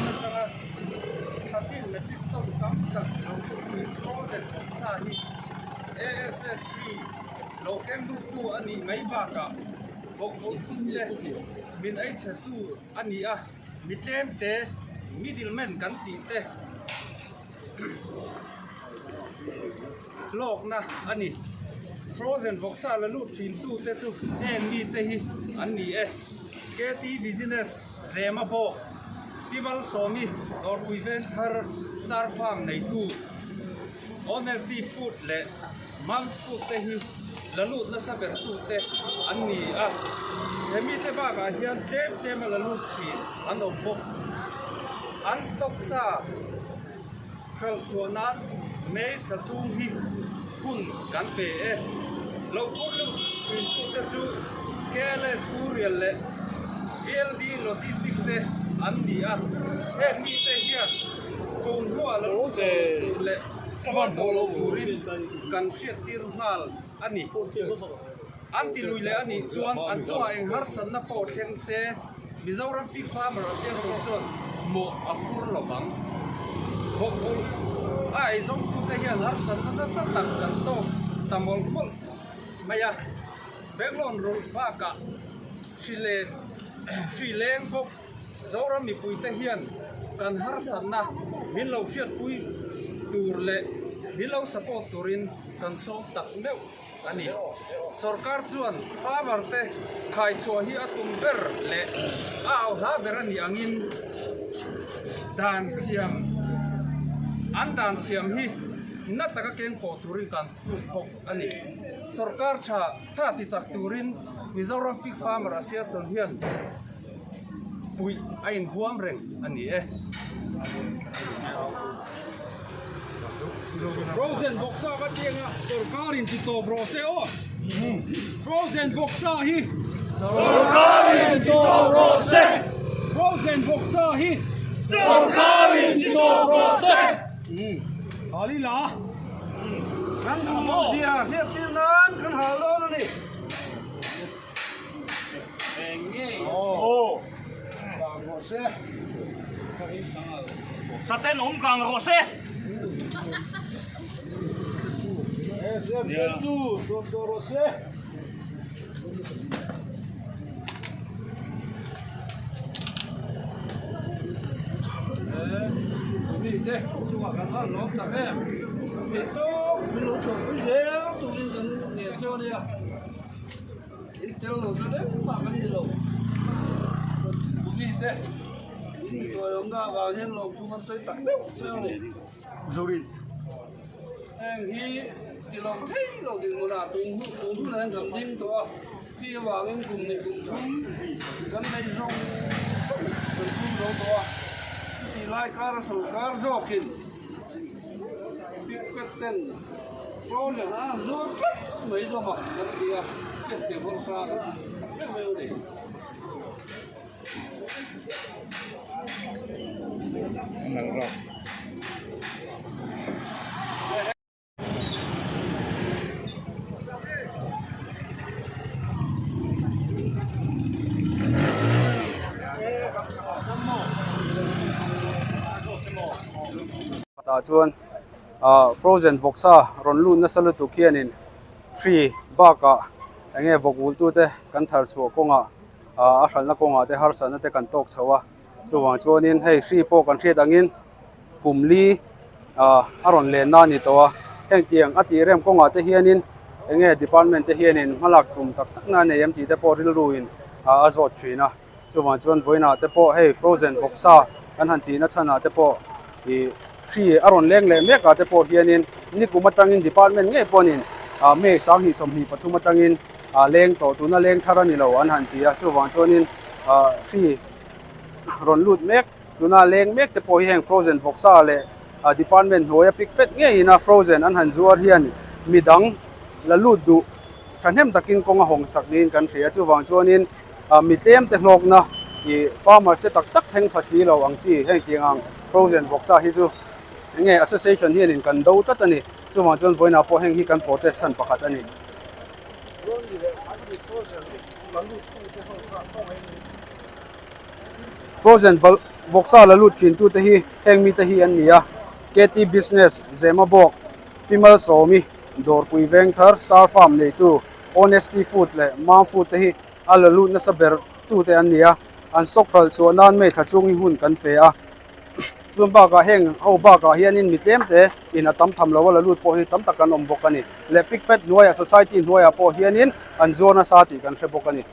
na sanga satin na tiktok kam tak ni frozen sa hi ASF free lokem du tu ani mai ba ka vok tu le min ai cha tu ani a mitlem te middleman kan ti te lok na ani frozen voksa la lu thin tu te chu mi te hi ani KT business zema bo Tival somi or event her star farm nei tu honesty food le moms food te hi la lu na sa ber tu te ani hemi te ba ga hian te ma la lu thi an om bo an stock sa khal chuana me sa chung hi kun kan pe lo ko lu thin tu te chu careless courier le LD logistics te ani mi te hian kung hua la lu te le kawan bolo burin kan fiat tir hal ani anti lui le ani chuan an chua eng har san na po thleng se Mizoram Pig Farmer Association mo akur lawang bokul ai zong tu te hian har san na sa tak kan to tamol khol maya beglon rul ba ka fileng bok Zoram mi pui te hian kan har san na min lo fiat pui tur le min lo support turin kan som tak meu ani sarkar chuan farmer te khai chua hi atum ber le au ha ber ani angin dan siam an dan siam hi na taka keng ko turin kan pok ani sarkar tha ti chak turin Mizoram Pig Farmer Association hian pui ain huam reng ani Frozen boksa ka tianga sarkarin ti to brose o frozen boksa hi sarkarin ti to brose frozen boksa hi sarkarin ti to brose ali la kan mo sia hiap tin nan kan halo ni brose saten kang rose tu brose mi te chua kan hal lo ta he to mi lo so mi de tu ni kan ne cho ni in tel lo de ma kan ni lo mi te rồi ông ta vào trên lồng thu ngân xây tặng sao này zuri em hi thì lồng thấy lồng thì một là tung lên cầm tim to khi vào cái cùng này cùng chung cái này rong cùng chung đó to thì lại car jokin biết kết tên pro là nó rốt mấy do bọc cái kia cái tiền phong sa đó cái mèo này nang ro ta chuan frozen voksa ron lu na salu tu khianin free baka ange vokul tu te kan thar chu konga a hral na konga te har san te kan tok chawa chuwang chuanin hei free po kan hriat angin kumli aron len na ni to heng tiang ati rem konga te hianin enge department te hianin malak tum tak tak na ne MT te po ril ruin azot thina chuwang chuan voina te po hei frozen voksa kan han ti na chana te po i free aron leng le meka te po hianin ni kumatangin department nge ponin me sang hi som hi pathumatangin leng to tuna leng tharani lo an han tia chuwang chuanin free ron lut mek tuna leng mek te po heng frozen voksa le department hoya pick fet nge ina frozen an han zuar hian midang la lut du thanem takin konga hong saknin kan thria chuwang chuanin mitlem te hlok na i farmer se tak tak theng phasi lo ang chi heng tiang frozen voksa hi chu nge association hian in kan do tatani chuwang chuan voina po heng hi kan protest san pakhat ani frozen voksa la lut phin tu te hi heng mi te hi an nia KT business zema bok pimal somi dor pui veng thar sar farm nei tu honesty food le mam food te hi ala lut na saber tu te an nia an stock phal chu nan me thachung hi hun kan pe a chuan ba ka heng ho ba ka hian in mitlem te in a tam tham lo wala lut po hi tam takan om bok ani le pick fat noya society noya po hian in an zona sa ti kan hre bok ani